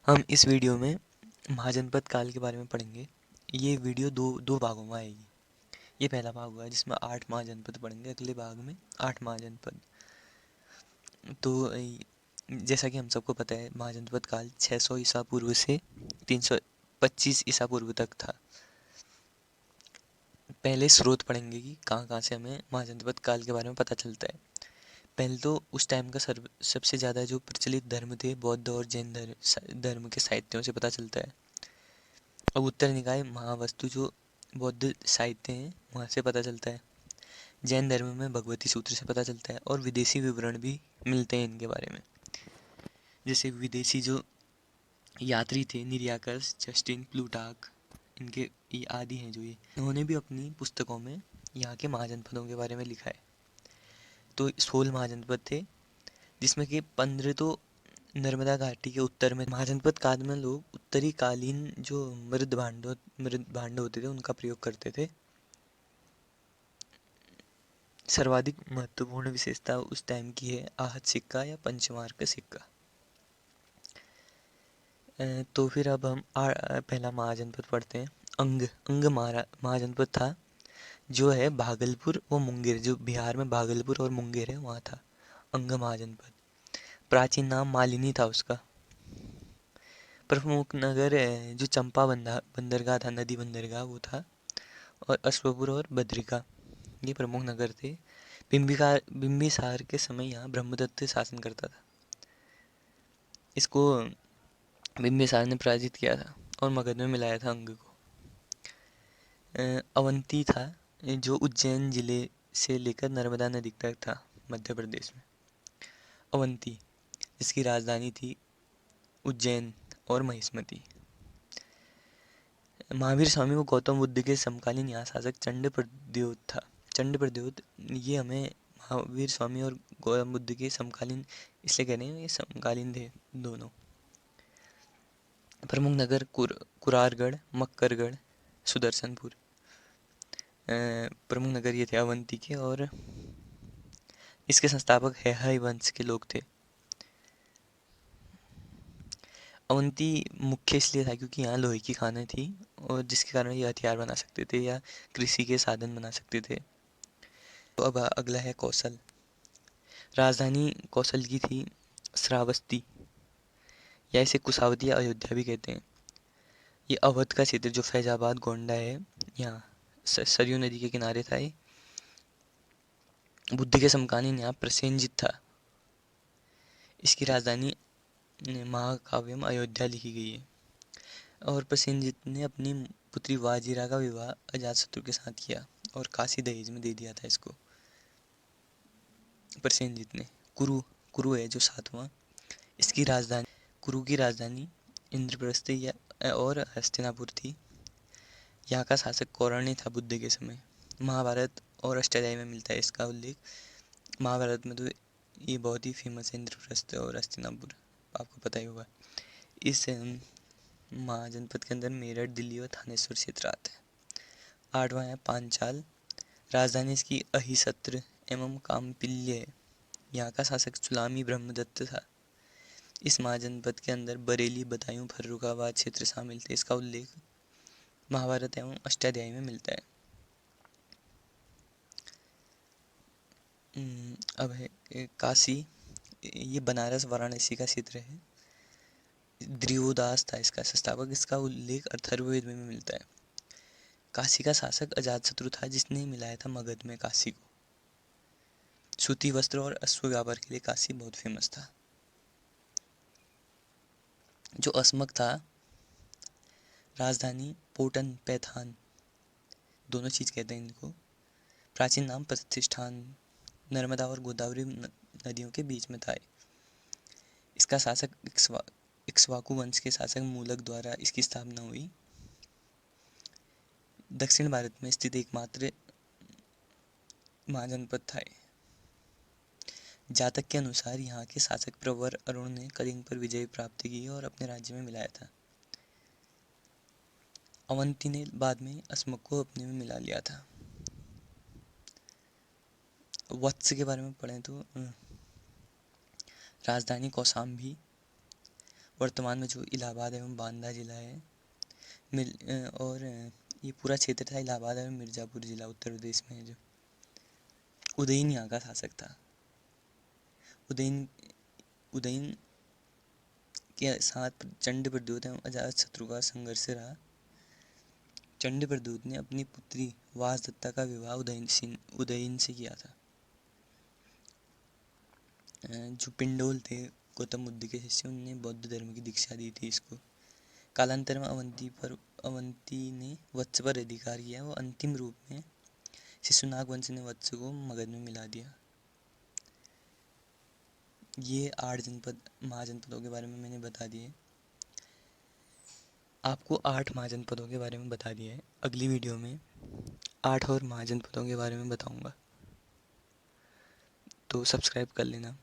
हम इस वीडियो में महाजनपद काल के बारे में पढ़ेंगे। ये वीडियो दो दो भागों में आएगी। ये पहला भाग हुआ जिसमें 8 महाजनपद पढ़ेंगे, अगले भाग में 8 महाजनपद। तो जैसा कि हम सबको पता है, महाजनपद काल 600 ईसा पूर्व से 325 ईसा पूर्व तक था। पहले स्रोत पढ़ेंगे कि कहाँ कहाँ से हमें महाजनपद काल के बारे में पता चलता है। पहले तो उस टाइम का सबसे ज़्यादा जो प्रचलित धर्म थे, बौद्ध और जैन धर्म के साहित्यों से पता चलता है। अब उत्तर निकाय महावस्तु जो बौद्ध साहित्य हैं वहाँ से पता चलता है। जैन धर्म में भगवती सूत्र से पता चलता है, और विदेशी विवरण भी मिलते हैं इनके बारे में। जैसे विदेशी जो यात्री थे, निरियाकस, जस्टिन, प्लूटार्क, इनके ये आदि हैं जो ये इन्होंने भी अपनी पुस्तकों में यहाँ के महाजनपदों के बारे में लिखा है। तो 16 महाजनपद थे, जिसमें कि 15 तो नर्मदा घाटी के उत्तर में। महाजनपद काल में लोग उत्तरी कालीन जो मृद भांड होते थे उनका प्रयोग करते थे। सर्वाधिक महत्वपूर्ण विशेषता उस टाइम की है आहत सिक्का या पंचमार्क सिक्का। तो फिर अब हम पहला महाजनपद पढ़ते हैं। अंग महाजनपद था, जो है भागलपुर व मुंगेर, जो बिहार में भागलपुर और मुंगेर है वहाँ था अंग महाजनपद। प्राचीन नाम मालिनी था उसका। प्रमुख नगर जो चंपा बंदरगाह था, नदी बंदरगाह, वो था। और अश्वपुर और बद्रिका ये प्रमुख नगर थे। बिंबिसार के समय यहाँ ब्रह्मदत्त शासन करता था। इसको बिंबिसार ने पराजित किया था और मगध में मिलाया था अंग को। अवंती था, जो उज्जैन जिले से लेकर नर्मदा नदी तक था, मध्य प्रदेश में। अवंती, जिसकी राजधानी थी उज्जैन और महिष्मती। महावीर स्वामी व गौतम बुद्ध के समकालीन यहाँ शासक चंड प्रद्योत था। चंड प्रद्योत ये हमें महावीर स्वामी और गौतम बुद्ध के समकालीन इसलिए कह रहे हैं, ये समकालीन थे दोनों। प्रमुख नगर कुरारगढ़, मक्करगढ़, सुदर्शनपुर प्रमुख नगर ये थे अवंती के। और इसके संस्थापक है वंश के लोग थे। अवंती मुख्य इसलिए था क्योंकि यहाँ लोहे की खानें थी, और जिसके कारण ये हथियार बना सकते थे या कृषि के साधन बना सकते थे। तो अब अगला है कौशल। राजधानी कौशल की थी श्रावस्ती, या इसे कुशावती या अयोध्या भी कहते हैं। ये अवध का क्षेत्र जो फैजाबाद गोंडा है, यहाँ सरयू नदी के किनारे था ये। बुद्ध के समकालीन यहाँ प्रसेनजित था। इसकी राजधानी महाकाव्यम अयोध्या लिखी गई है। और प्रसेनजित ने अपनी पुत्री वाजिरा का विवाह अजातशत्रु के साथ किया और काशी दहेज में दे दिया था इसको प्रसेनजित ने। कुरु है जो सातवां, इसकी राजधानी कुरु की राजधानी इंद्रप्रस्थ या और हस्तिनापुर थी। यहाँ का शासक कौरण्य था बुद्ध के समय। महाभारत और अष्टाध्यायी में मिलता है इसका उल्लेख। महाभारत में तो ये बहुत ही फेमस है, इंद्रप्रस्थ और हस्तिनापुर, आपको पता ही होगा। इस महाजनपद के अंदर मेरठ, दिल्ली और थानेश्वर क्षेत्र आते हैं। 8वां है पांचाल। राजधानी इसकी अहिसत्र एवं काम्पिल्य है। यहाँ का शासक सुलामी ब्रह्मदत्त था। इस महाजनपद के अंदर बरेली, बदायूं, फर्रुखाबाद क्षेत्र शामिल थे। इसका उल्लेख महाभारत एवं अष्टाध्यायी में मिलता है। अब है काशी। ये बनारस वाराणसी का क्षेत्र है। द्रियोदास था इसका संस्थापक। इसका उल्लेख अथर्ववेद में मिलता है। काशी का शासक अजातशत्रु था, जिसने मिलाया था मगध में काशी को। सूती वस्त्र और अश्व व्यापार के लिए काशी बहुत फेमस था। जो अस्मक था, राजधानी पोटन, पैथान, दोनों चीज़ कहते हैं इनको। प्राचीन नाम प्रतिष्ठान, नर्मदा और गोदावरी नदियों के बीच में था। इसका शासक इक्ष्वाकु वंश के शासक मूलक द्वारा इसकी स्थापना हुई। दक्षिण भारत में स्थित एकमात्र महाजनपद था। जातक के अनुसार यहाँ के शासक प्रवर अरुण ने कलिंग पर विजय प्राप्त की और अपने राज्य में मिलाया था। अवंती ने बाद में अस्मक को अपने में मिला लिया था। वत्स के बारे में पढ़ें तो राजधानी कौशाम्बी वर्तमान में जो इलाहाबाद एवं बांदा जिला है, और ये पूरा क्षेत्र था इलाहाबाद एवं मिर्ज़ापुर जिला उत्तर प्रदेश में है जो। उदयन यहाँ का शासक था। उदयन उदयन के साथ चंड प्रद्योत एवं अजात शत्रु का संघर्ष रहा। चंड प्रद्योत ने अपनी पुत्री वासदत्ता का विवाह उदयन से किया था। जो पिंडोल थे गौतम बुद्ध के शिष्य, उनने बौद्ध धर्म की दीक्षा दी थी इसको। कालांतर में अवंती ने वत्स पर अधिकार किया। वो अंतिम रूप में शिशुनाग वंश ने वत्स को मगध में मिला दिया। ये 8 जनपद महाजनपदों के बारे में मैंने बता दिए। आपको 8 महाजनपदों के बारे में बता दिया है। अगली वीडियो में 8 और महाजनपदों के बारे में बताऊंगा, तो सब्सक्राइब कर लेना।